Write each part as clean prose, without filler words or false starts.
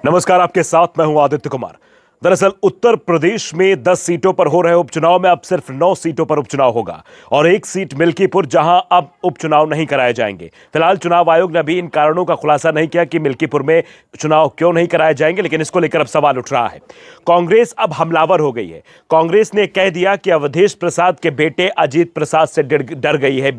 नमस्कार, आपके साथ मैं हूं आदित्य कुमार। दरअसल उत्तर प्रदेश में 10 सीटों पर हो रहे उपचुनाव में अब सिर्फ 9 सीटों पर उपचुनाव होगा और एक सीट मिल्कीपुर, जहां अब उपचुनाव नहीं कराए जाएंगे। फिलहाल चुनाव आयोग ने अभी इन कारणों का खुलासा नहीं किया कि मिल्कीपुर में चुनाव क्यों नहीं कराए जाएंगे, लेकिन इसको लेकर अब सवाल उठ रहा है। कांग्रेस अब हमलावर हो गई है। कांग्रेस ने कह दिया कि अवधेश प्रसाद के बेटे अजीत प्रसाद से डर गई है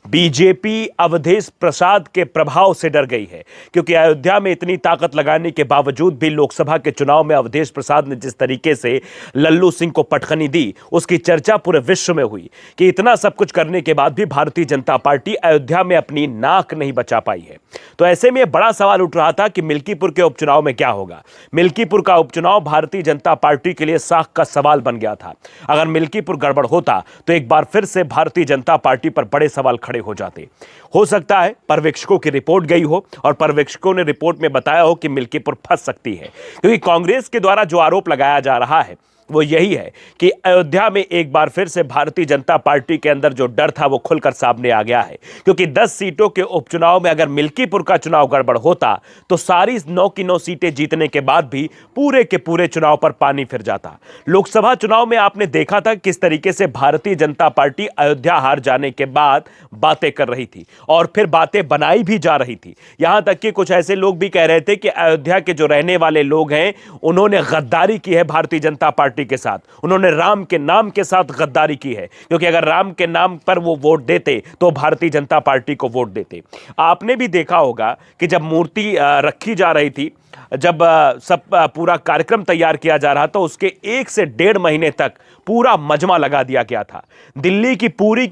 बीजेपी अवधेश प्रसाद के प्रभाव से डर गई है, क्योंकि अयोध्या में इतनी ताकत लगाने के बावजूद भी लोकसभा के चुनाव में अवधेश प्रसाद ने जिस तरीके से लल्लू सिंह को पटखनी दी, उसकी चर्चा पूरे विश्व में हुई कि इतना सब कुछ करने के बाद भी भारतीय जनता पार्टी अयोध्या में अपनी नाक नहीं बचा पाई है। तो ऐसे में बड़ा सवाल उठ रहा था कि मिल्कीपुर के उपचुनाव में क्या होगा। मिल्कीपुर का उपचुनाव भारतीय जनता पार्टी के लिए साख का सवाल बन गया था। अगर मिल्कीपुर गड़बड़ होता तो एक बार फिर से भारतीय जनता पार्टी पर बड़े सवाल खड़े हो जाते। हो सकता है पर्यवेक्षकों की रिपोर्ट गई हो और पर्यवेक्षकों ने रिपोर्ट में बताया हो कि मिल्कीपुर फंस सकती है, क्योंकि कांग्रेस के द्वारा जो आरोप लगाया जा रहा है वो यही है कि अयोध्या में एक बार फिर से भारतीय जनता पार्टी के अंदर जो डर था वो खुलकर सामने आ गया है। क्योंकि 10 सीटों के उपचुनाव में अगर मिल्कीपुर का चुनाव गड़बड़ होता तो सारी 9 की 9 सीटें जीतने के बाद भी पूरे के पूरे चुनाव पर पानी फिर जाता। लोकसभा चुनाव में आपने देखा था किस तरीके से भारतीय जनता पार्टी अयोध्या हार जाने के बाद बातें कर रही थी और फिर बातें बनाई भी जा रही थी। यहां तक कि कुछ ऐसे लोग भी कह रहे थे कि अयोध्या के जो रहने वाले लोग हैं उन्होंने गद्दारी की है भारतीय जनता पार्टी के साथ, उन्होंने राम के नाम के साथ गद्दारी की है, क्योंकि अगर राम के नाम पर वो वोट देते तो भारतीय जनता पार्टी को वोट देते। आपने भी देखा होगा कि जब मूर्ति रखी जा रही थी, जब सब पूरा कार्यक्रम तैयार किया जा रहा था, उसके 1 से 1.5 महीने तक पूरा मजमा लगा दिया गया था। दिल्ली की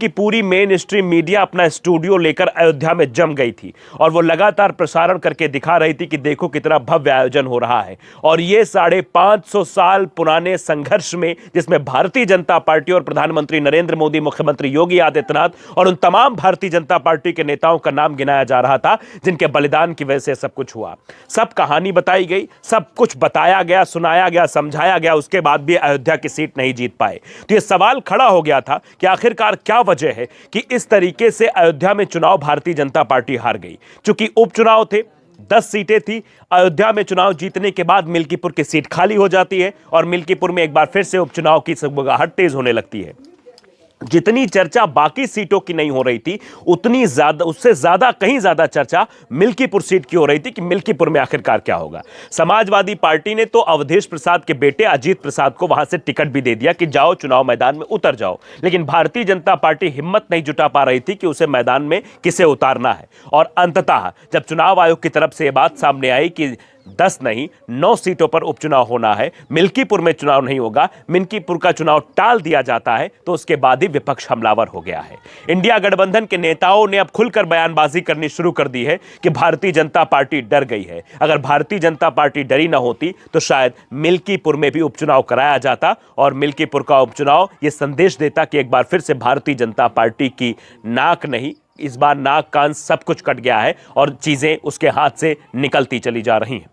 पूरी मेन स्ट्रीम मीडिया अपना स्टूडियो लेकर अयोध्या में जम गई थी और वो लगातार प्रसारण करके दिखा रही थी कि देखो कितना भव्य आयोजन हो रहा है। और ये 550 साल पुराने संघर्ष में, जिसमें भारतीय जनता पार्टी और प्रधानमंत्री नरेंद्र मोदी, मुख्यमंत्री योगी आदित्यनाथ और उन तमाम भारतीय जनता पार्टी के नेताओं का नाम गिनाया जा रहा था, जिनके बलिदान की वजह से सब कुछ हुआ। सब कहानी बताई गई, सब कुछ बताया गया, सुनाया गया, समझाया गया, उसके बाद भी अयोध्या की सीट नहीं जीत पाए। तो यह सवाल खड़ा हो गया था कि आखिरकार क्या वजह है कि इस तरीके से अयोध्या में चुनाव भारतीय जनता पार्टी हार गई। चूंकि उपचुनाव थे, 10 सीटें थी, अयोध्या में चुनाव जीतने के बाद मिल्कीपुर की सीट खाली हो जाती है और मिल्कीपुर में एक बार फिर से उपचुनाव की सगबगाहट तेज होने लगती है। जितनी चर्चा बाकी सीटों की नहीं हो रही थी, उतनी ज्यादा, उससे ज्यादा, कहीं ज्यादा चर्चा मिल्कीपुर सीट की हो रही थी कि मिल्कीपुर में आखिरकार क्या होगा। समाजवादी पार्टी ने तो अवधेश प्रसाद के बेटे अजीत प्रसाद को वहां से टिकट भी दे दिया कि जाओ चुनाव मैदान में उतर जाओ, लेकिन भारतीय जनता पार्टी हिम्मत नहीं जुटा पा रही थी कि उसे मैदान में किसे उतारना है। और अंततः जब चुनाव आयोग की तरफ से यह बात सामने आई कि 10 नहीं 9 सीटों पर उपचुनाव होना है, मिल्कीपुर में चुनाव नहीं होगा, मिल्कीपुर का चुनाव टाल दिया जाता है, तो उसके बाद ही विपक्ष हमलावर हो गया है। इंडिया गठबंधन के नेताओं ने अब खुलकर बयानबाजी करनी शुरू कर दी है कि भारतीय जनता पार्टी डर गई है। अगर भारतीय जनता पार्टी डरी ना होती तो शायद मिल्कीपुर में भी उपचुनाव कराया जाता और मिल्कीपुर का उपचुनाव यह संदेश देता कि एक बार फिर से भारतीय जनता पार्टी की नाक नहीं, इस बार नाक कान सब कुछ कट गया है और चीजें उसके हाथ से निकलती चली जा रही हैं।